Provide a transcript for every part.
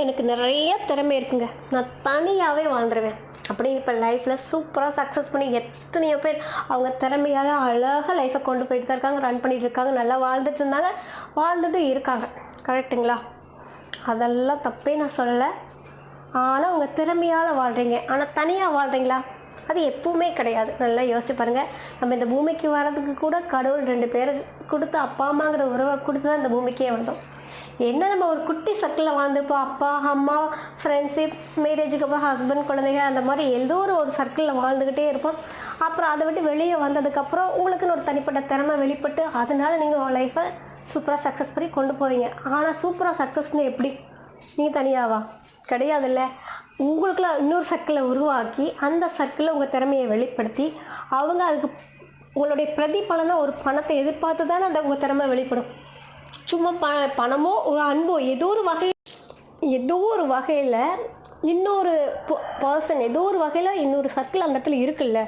எனக்கு நிறைய திறமை இருக்குங்க. நான் தனியாகவே வாழ்ந்துருவேன். அப்படி இப்போ லைஃப்பில் சூப்பராக சக்ஸஸ் பண்ணி எத்தனையோ பேர் அவங்க திறமையால் அழகாக லைஃப்பை கொண்டு போயிட்டு தான் இருக்காங்க, ரன் பண்ணிகிட்டு இருக்காங்க, நல்லா வாழ்ந்துட்டு இருந்தாங்க, வாழ்ந்துட்டு இருக்காங்க. கரெக்டுங்களா? அதெல்லாம் தப்பே நான் சொல்லலை. ஆனால் உங்கள் திறமையால் வாழ்கிறீங்க, ஆனால் தனியாக வாழ்கிறீங்களா? அது எப்பவுமே கிடையாது. நல்லா யோசிச்சு பாருங்கள். நம்ம இந்த பூமிக்கு வர்றதுக்கு கூட கடவுள் 2 பேரை கொடுத்து அப்பா அம்மாங்கிற உறவை கொடுத்து தான் இந்த பூமிக்கே வந்தோம். என்ன நம்ம ஒரு குட்டி சர்க்கிளில் வாழ்ந்துருப்போம். அப்பா அம்மா ஃப்ரெண்ட்ஷிப், மேரேஜுக்கு அப்புறம் ஹஸ்பண்ட், குழந்தைங்க, அந்த மாதிரி ஏதோ ஒரு சர்க்கிளில் வாழ்ந்துக்கிட்டே இருப்போம். அப்புறம் அதை விட்டு வெளியே வந்ததுக்கப்புறம் உங்களுக்குன்னு ஒரு தனிப்பட்ட திறமை வெளிப்பட்டு அதனால் நீங்கள் உங்கள் லைஃப்பை சூப்பராக சக்ஸஸ் பண்ணி கொண்டு போவீங்க. ஆனால் சூப்பராக சக்ஸஸ்ன்னு எப்படி? நீங்கள் தனியாவா? கிடையாதுல்ல. உங்களுக்குலாம் இன்னொரு சர்க்கிளை உருவாக்கி அந்த சர்க்கிளில் உங்கள் திறமையை வெளிப்படுத்தி அவங்க அதுக்கு உங்களுடைய பிரதிபலனாக ஒரு பணத்தை எதிர்பார்த்து தானே அந்த உங்கள் திறமை வெளிப்படும். சும்மா பணமோ ஒரு அன்போ ஏதோ ஒரு வகையில் இன்னொரு பர்சன் ஏதோ ஒரு வகையில் இன்னொரு சர்க்கிள் அந்த இடத்துல இருக்குல்ல.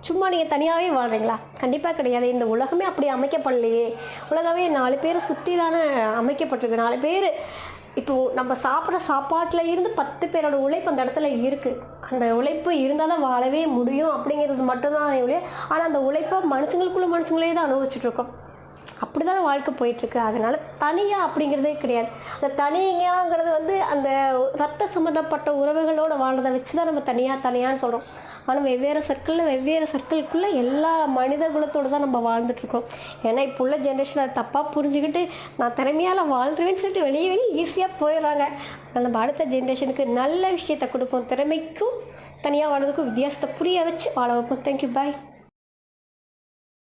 சும்மா நீங்கள் தனியாகவே வாழ்கிறீங்களா? கண்டிப்பாக கிடையாது. இந்த உலகமே அப்படி அமைக்கப்படலையே. உலகமே 4 பேர் சுற்றி தானே அமைக்கப்பட்டிருக்கு. 4 பேர் இப்போது நம்ம சாப்பிட்ற சாப்பாட்டில் இருந்து 10 பேரோட உழைப்பு அந்த இடத்துல இருக்குது. அந்த உழைப்பு இருந்தால் தான் வாழவே முடியும் அப்படிங்கிறது மட்டும்தான் இல்லையா. ஆனால் அந்த உழைப்பை மனுஷங்களே தான் அனுபவிச்சுட்ருக்கோம். அப்படி தான் வாழ்க்கை போயிட்டுருக்கு. அதனால் தனியாக அப்படிங்கிறதே கிடையாது. அந்த தனியாங்கிறது அந்த ரத்த சம்மந்தப்பட்ட உறவுகளோடு வாழ்றதை வச்சு தான் நம்ம தனியான்னு சொல்கிறோம். ஆனால் வெவ்வேறு சர்க்கிளுக்குள்ளே எல்லா மனித குலத்தோடு தான் நம்ம வாழ்ந்துட்டுருக்கோம். ஏன்னா இப்போ உள்ள ஜென்ரேஷன் அதை தப்பாக புரிஞ்சுக்கிட்டு நான் திறமையால் வாழ்ந்துருவேன்னு சொல்லிட்டு வெளியே ஈஸியாக போயிடுறாங்க. அதனால் நம்ம அடுத்த ஜென்ரேஷனுக்கு நல்ல விஷயத்தை கொடுப்போம். திறமைக்கும் தனியாக வாழ்றதுக்கும் வித்தியாசத்தை புரிய வச்சு வாழ வைப்போம். தேங்க்யூ, பாய்.